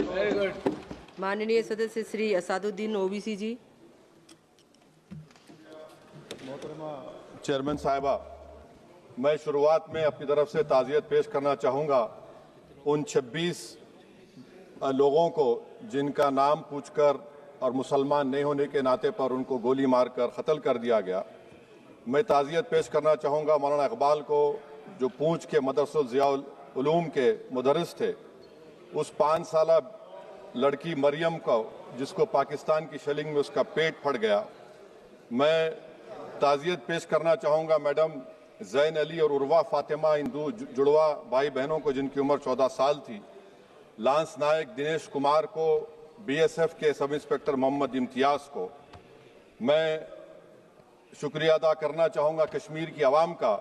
Very good. माननीय सदस्य श्री असादुद्दीन ओवैसी जी। मोहतरमा चेयरमैन साहिबा, मैं शुरुआत में अपनी तरफ से ताज़ियत पेश करना चाहूँगा उन 26 लोगों को जिनका नाम पूछकर और मुसलमान नहीं होने के नाते पर उनको गोली मारकर कत्ल कर दिया गया। मैं ताज़ियत पेश करना चाहूँगा मौलाना इकबाल को, जो पूंछ के मदरसुल ज़ियाउल उलूम के मुदर्रिस थे, उस 5 साला लड़की मरियम को जिसको पाकिस्तान की शेलिंग में उसका पेट फट गया। मैं ताज़ियत पेश करना चाहूँगा मैडम जैन अली और उर्वा फातिमा, इन दो जुड़वा भाई बहनों को जिनकी उम्र 14 साल थी, लांस नायक दिनेश कुमार को, बीएसएफ के सब इंस्पेक्टर मोहम्मद इम्तियाज़ को। मैं शुक्रिया अदा करना चाहूँगा कश्मीर की आवाम का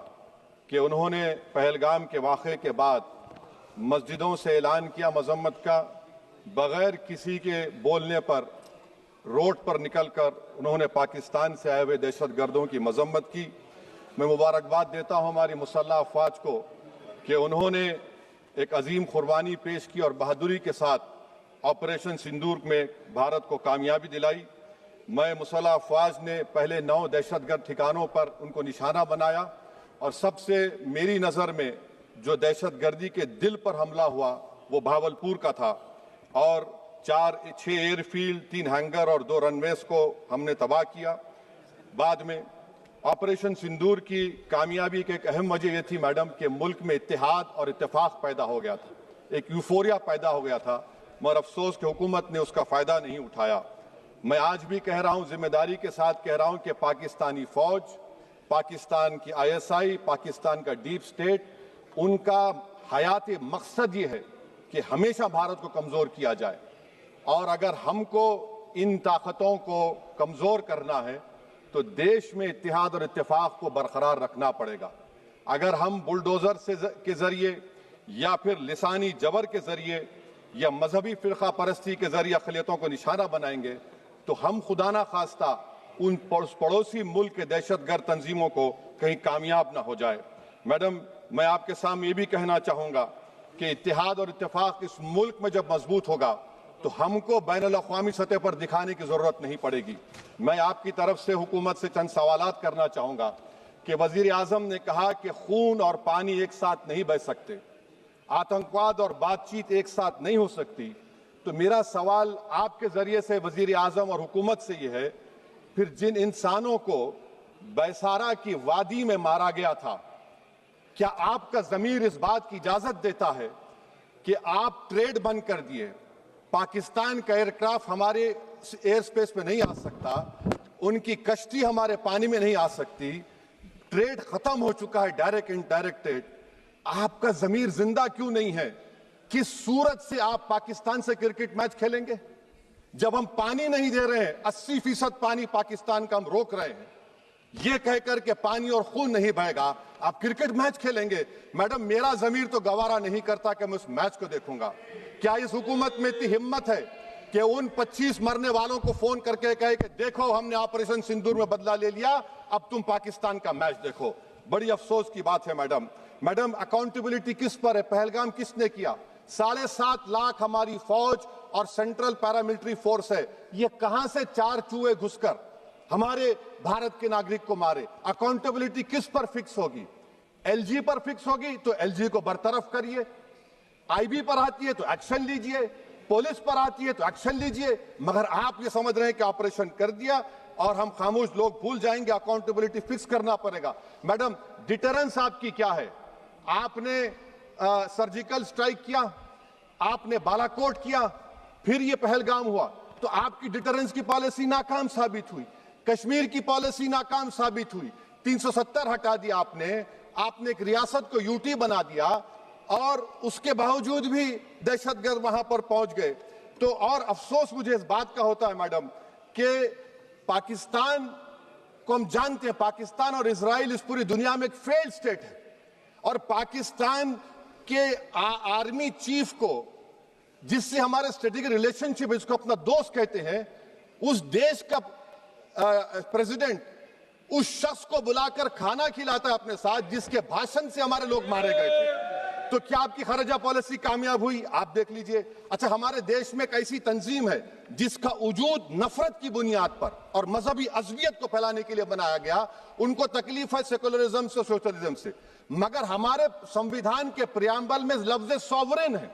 कि उन्होंने पहलगाम के वाक़े के बाद मस्जिदों से ऐलान किया मजम्मत का, बग़ैर किसी के बोलने पर रोड पर निकलकर उन्होंने पाकिस्तान से आए हुए दहशतगर्दों की मजम्मत की। मैं मुबारकबाद देता हूँ हमारी मुसल्लह अफवाज को कि उन्होंने एक अजीम कुर्बानी पेश की और बहादुरी के साथ ऑपरेशन सिंदूर में भारत को कामयाबी दिलाई। मैं मुसल्लह अफवाज ने पहले 9 दहशतगर्द ठिकानों पर उनको निशाना बनाया और सबसे मेरी नज़र में जो दहशतगर्दी के दिल पर हमला हुआ वो भावलपुर का था और 6 एयरफील्ड, 3 हैंगर और 2 रनवेज को हमने तबाह किया। बाद में ऑपरेशन सिंदूर की कामयाबी की एक अहम वजह यह थी मैडम कि मुल्क में इत्तेहाद और इत्तेफाक पैदा हो गया था, एक यूफोरिया पैदा हो गया था, मगर अफसोस कि हुकूमत ने उसका फ़ायदा नहीं उठाया। मैं आज भी कह रहा हूँ, जिम्मेदारी के साथ कह रहा हूँ कि पाकिस्तानी फ़ौज, पाकिस्तान की ISI, पाकिस्तान का डीप स्टेट, उनका हयाती मकसद ये है कि हमेशा भारत को कमज़ोर किया जाए और अगर हमको इन ताकतों को कमज़ोर करना है तो देश में इत्तेहाद और इत्तेफाक को बरकरार रखना पड़ेगा। अगर हम बुलडोज़र के ज़रिए या फिर लिसानी जबर के ज़रिए या मजहबी फ़िरक़ा परस्ती के ज़रिए अक़लियतों को निशाना बनाएंगे तो हम खुदा ना खास्ता उन पड़ोसी मुल्क के दहशतगर्द तंजीमों को कहीं कामयाब ना हो जाए। मैडम, मैं आपके सामने ये भी कहना चाहूँगा कि इत्तेहाद और इत्तेफाक इस मुल्क में जब मजबूत होगा तो हमको बैनुल-अक़वामी सतह पर दिखाने की ज़रूरत नहीं पड़ेगी। मैं आपकी तरफ से हुकूमत से चंद सवालात करना चाहूँगा कि वज़ीर आज़म ने कहा कि खून और पानी एक साथ नहीं बह सकते, आतंकवाद और बातचीत एक साथ नहीं हो सकती। तो मेरा सवाल आपके ज़रिए से वज़ीर आज़म और हुकूमत से ये है, फिर जिन इंसानों को बैसारा की वादी में मारा गया था, क्या आपका ज़मीर इस बात की इजाज़त देता है कि आप ट्रेड बंद कर दिए, पाकिस्तान का एयरक्राफ्ट हमारे एयर स्पेस में नहीं आ सकता, उनकी कश्ती हमारे पानी में नहीं आ सकती, ट्रेड खत्म हो चुका है डायरेक्ट इनडायरेक्टेड, आपका ज़मीर जिंदा क्यों नहीं है? किस सूरत से आप पाकिस्तान से क्रिकेट मैच खेलेंगे जब हम पानी नहीं दे रहे हैं? 80% पानी पाकिस्तान का हम रोक रहे हैं, ये कहकर के पानी और खून नहीं बहेगा, आप क्रिकेट मैच खेलेंगे? मैडम, मेरा ज़मीर तो गवारा नहीं करता कि मैं उस मैच को देखूंगा। क्या इस हुकूमत में इतनी हिम्मत है कि उन 25 मरने वालों को फोन करके कहे कि देखो हमने ऑपरेशन सिंदूर में बदला ले लिया, अब तुम पाकिस्तान का मैच देखो? बड़ी अफसोस की बात है मैडम, अकाउंटेबिलिटी किस पर है? पहलगाम किसने किया? 7.5 लाख हमारी फौज और सेंट्रल पैरामिलिट्री फोर्स है, ये कहां से 4 चूहे घुसकर हमारे भारत के नागरिक को मारे? अकाउंटेबिलिटी किस पर फिक्स होगी? LG पर फिक्स होगी तो LG को बरतरफ करिए, IB पर आती है तो एक्शन लीजिए, पुलिस पर आती है तो एक्शन लीजिए, मगर आप ये समझ रहे हैं कि ऑपरेशन कर दिया और हम खामोश लोग भूल जाएंगे। अकाउंटेबिलिटी फिक्स करना पड़ेगा। मैडम, डिटरेंस आपकी क्या है? आपने सर्जिकल स्ट्राइक किया, आपने बालाकोट किया, फिर ये पहलगाम हुआ, तो आपकी डिटरेंस की पॉलिसी नाकाम साबित हुई, कश्मीर की पॉलिसी नाकाम साबित हुई, 370 हटा दिया आपने एक रियासत को यूटी बना दिया और उसके बावजूद भी दहशतगर्द वहां पर पहुंच गए। तो और अफसोस मुझे इस बात का होता है मैडम कि पाकिस्तान को हम जानते हैं, पाकिस्तान और इजराइल इस पूरी दुनिया में एक फेल्ड स्टेट है और पाकिस्तान के आर्मी चीफ को, जिससे हमारे स्ट्रेटेजिक रिलेशनशिप, इसको अपना दोस्त कहते हैं, उस देश का प्रेसिडेंट उस शख्स को बुलाकर खाना खिलाता है अपने साथ जिसके भाषण से हमारे लोग मारे गए थे। तो क्या आपकी खारजा पॉलिसी कामयाब हुई? आप देख लीजिए। अच्छा, हमारे देश में एक ऐसी तंजीम है जिसका वजूद नफरत की बुनियाद पर और मजहबी अज़वियत को फैलाने के लिए बनाया गया। उनको तकलीफ है सेकुलरिज्म से, सोशलिज्म से, मगर हमारे संविधान के प्रियम्बल में लफ्ज सॉवरेन है।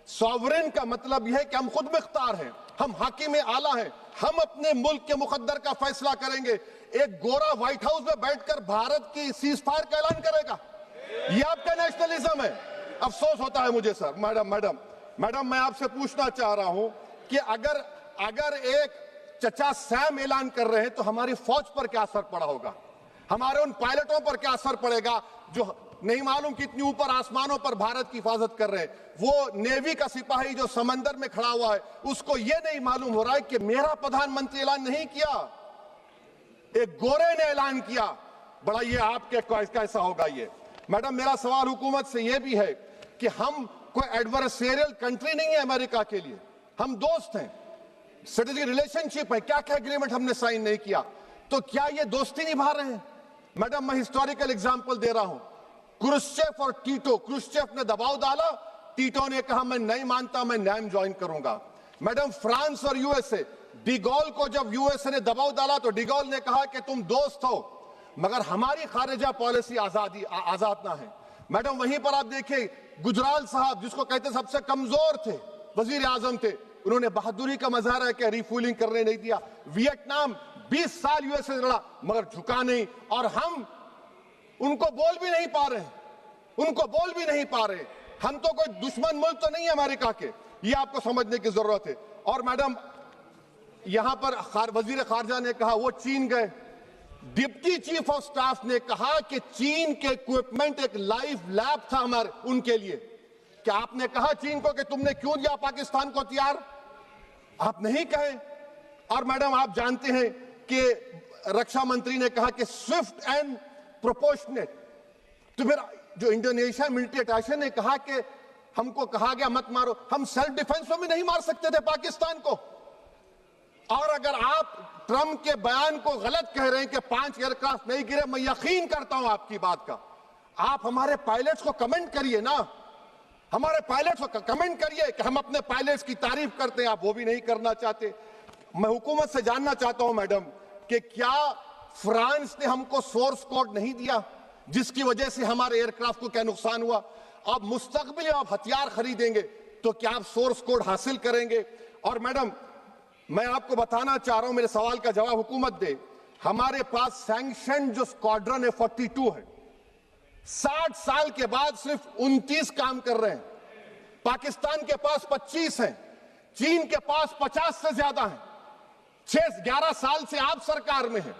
सॉवरेन का मतलब यह है कि हम खुद मुख्तार हैं, हम हाकिम आला हैं, हम अपने मुल्क के मुकद्दर का फैसला करेंगे। एक गोरा व्हाइट हाउस में बैठकर भारत की सीज फायर का ऐलान करेगा? यह आपका नेशनलिज्म है? अफसोस होता है मुझे सर। मैडम मैं आपसे पूछना चाह रहा हूं कि अगर एक चचा सैम ऐलान कर रहे हैं तो हमारी फौज पर क्या असर पड़ा होगा? हमारे उन पायलटों पर क्या असर पड़ेगा जो नहीं मालूम कितनी ऊपर आसमानों पर भारत की हिफाजत कर रहे हैं? वो नेवी का सिपाही जो समंदर में खड़ा हुआ है, उसको यह नहीं मालूम हो रहा है कि मेरा प्रधानमंत्री ऐलान नहीं किया, एक गोरे ने ऐलान किया। बड़ा ये आपके कैसा होगा ये? मैडम मेरा सवाल हुकूमत से यह भी है कि हम कोई एडवर्सेरियल कंट्री नहीं है अमेरिका के लिए, हम दोस्त हैं, स्ट्रेटेजिक रिलेशनशिप है। क्या क्या एग्रीमेंट हमने साइन नहीं किया, तो क्या ये दोस्ती निभा रहे हैं? मैडम मैं हिस्टोरिकल एग्जांपल दे रहा हूं। क्रुश्चेव और टीटो, क्रुश्चेव ने दबाव डाला, टीटो ने कहा मैं नहीं मानता, मैं नैम ज्वाइन करूंगा। मैडम फ्रांस और यूएसए, डिगोल को जब यूएसए ने दबाव डाला तो डिगोल ने कहा कि तुम दोस्त हो मगर हमारी खारिजा पॉलिसी आजाद ना है। मैडम वहीं पर आप देखिए गुजराल साहब, जिसको कहते सबसे कमजोर थे, वजीर आजम थे, उन्होंने बहादुरी का मजारा है कि रिफूलिंग करने नहीं दिया। वियतनाम 20 साल यूएसए लड़ा मगर झुका नहीं, और हम उनको बोल भी नहीं पा रहे, उनको बोल भी नहीं पा रहे। हम तो कोई दुश्मन मुल्क तो नहीं है अमेरिका के, ये आपको समझने की जरूरत है। और मैडम यहां पर वजीर खारजा ने कहा वो चीन गए, डिप्टी चीफ ऑफ स्टाफ ने कहा कि चीन के इक्विपमेंट एक लाइव लैब था हमारे उनके लिए। क्या आपने कहा चीन को कि तुमने क्यों दिया पाकिस्तान को हथियार? आप नहीं कहे। और मैडम आप जानते हैं कि रक्षा मंत्री ने कहा कि स्विफ्ट एंड प्रोपोर्शनेट, तो फिर जो इंडोनेशिया मिलिट्री अटैचे ने कहा कि हमको कहा गया मत मारो, हम सेल्फ डिफेंस में भी नहीं मार सकते थे पाकिस्तान को। और अगर आप ट्रंप के बयान को गलत कह रहे हैं कि 5 एयरक्राफ्ट नहीं गिरे, मैं यकीन करता हूं आपकी बात का। आप हमारे पायलट्स को कमेंट करिए ना, हमारे पायलट्स को कमेंट करिए कि हम अपने पायलट्स की तारीफ करते हैं, आप वो भी नहीं करना चाहते। मैं हुकूमत से जानना चाहता हूं मैडम कि क्या फ्रांस ने हमको सोर्स कोड नहीं दिया जिसकी वजह से हमारे एयरक्राफ्ट को क्या नुकसान हुआ? अब मुस्तकबिल में आप हथियार खरीदेंगे तो क्या आप सोर्स कोड हासिल करेंगे? और मैडम मैं आपको बताना चाह रहा हूं, मेरे सवाल का जवाब हुकूमत दे। हमारे पास सैंक्शन जो स्क्वाड्रन है 42 है, 60 साल के बाद सिर्फ 29 काम कर रहे हैं। पाकिस्तान के पास 25 हैं, चीन के पास 50 से ज्यादा हैं। 11 साल से आप सरकार में हैं,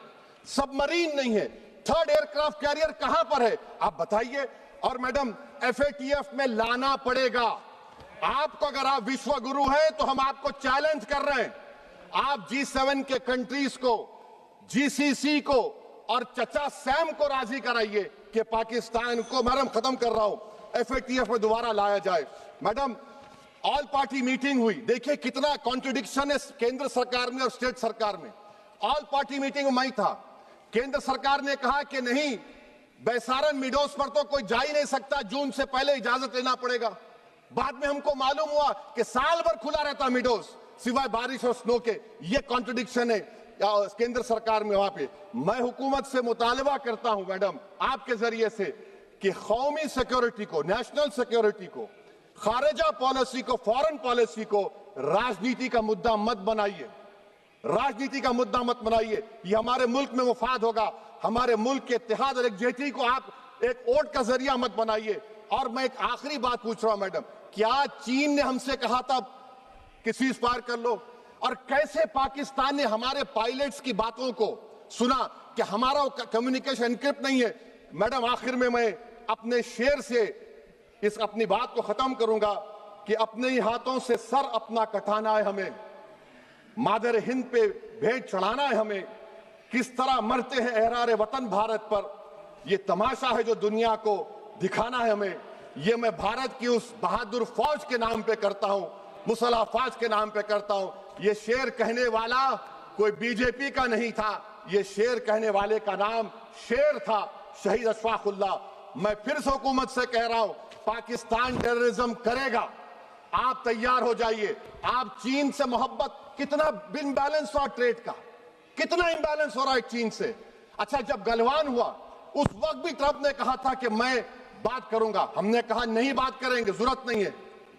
सबमरीन नहीं है, थर्ड एयरक्राफ्ट कैरियर कहां पर है आप बताइए। और मैडम FATF में लाना पड़ेगा आपको। अगर आप विश्व गुरु हैं तो हम आपको चैलेंज कर रहे हैं, आप G7 के कंट्रीज को, GCC को और चचा सैम को राजी कराइए कि पाकिस्तान को, मैडम खत्म कर रहा हूं, FATF में दोबारा लाया जाए। मैडम ऑल पार्टी मीटिंग हुई, देखिए कितना कॉन्ट्रडिक्शन है केंद्र सरकार में और स्टेट सरकार में। ऑल पार्टी मीटिंग में मैं था, केंद्र सरकार ने कहा कि नहीं, बैसारन मिडोस पर तो कोई जा ही नहीं सकता, जून से पहले इजाजत लेना पड़ेगा। बाद में हमको मालूम हुआ कि साल भर खुला रहता मिडोस सिवाय बारिश और स्नो के। ये कॉन्ट्रडिक्शन है केंद्र सरकार में। वहां पे मैं हुकूमत से मुतालबा करता हूं मैडम आपके जरिए से कि कौमी सिक्योरिटी को, नेशनल सिक्योरिटी को, खारिजा पॉलिसी को, फॉरेन पॉलिसी को राजनीति का मुद्दा मत बनाइए, राजनीति का मुद्दा मत बनाइए। ये हमारे मुल्क में मुफाद होगा, हमारे मुल्क के इत्तेहाद और एकजुटती को आप एक वोट का जरिया मत बनाइए। और मैं एक आखिरी बात पूछ रहा हूं मैडम, क्या चीन ने हमसे कहा था कि सीज फायर कर लो? और कैसे पाकिस्तान ने हमारे पायलट्स की बातों को सुना कि हमारा कम्युनिकेशन एनक्रिप्ट नहीं है? मैडम आखिर में मैं अपने शेर से इस अपनी बात को खत्म करूंगा कि अपने ही हाथों से सर अपना कटाना है हमें, मादर हिंद पे भेंट चढ़ाना है हमें। किस तरह मरते हैं एहरारे वतन भारत पर, यह तमाशा है जो दुनिया को दिखाना है हमें। ये मैं भारत की उस बहादुर फौज के नाम पे करता हूं, मुसल्ह फौज के नाम पे करता हूं। ये शेर कहने वाला कोई बीजेपी का नहीं था, ये शेर कहने वाले का नाम शेर था, शहीद अशफाकुल्लाह। मैं फिर से हुकूमत से कह रहा हूं, पाकिस्तान टेररिज्म करेगा, आप तैयार हो जाइए। आप चीन से मोहब्बत, कितना इम्बैलेंस हुआ ट्रेड का, कितना इम्बैलेंस हो रहा है चीन से। अच्छा, जब गलवान हुआ उस वक्त भी ट्रंप ने कहा था कि मैं बात करूंगा, हमने कहा नहीं बात करेंगे, जरूरत नहीं है।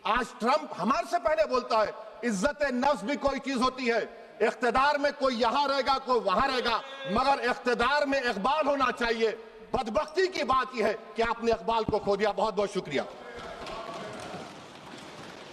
आज ट्रंप हमारे से पहले बोलता है। इज्जत नफ्स भी कोई चीज होती है, इख्तिदार में कोई यहां रहेगा कोई वहां रहेगा, मगर इख्तिदार में इकबाल होना चाहिए। बदबख्ती की बात यह है कि आपने इकबाल को खो दिया। बहुत बहुत शुक्रिया।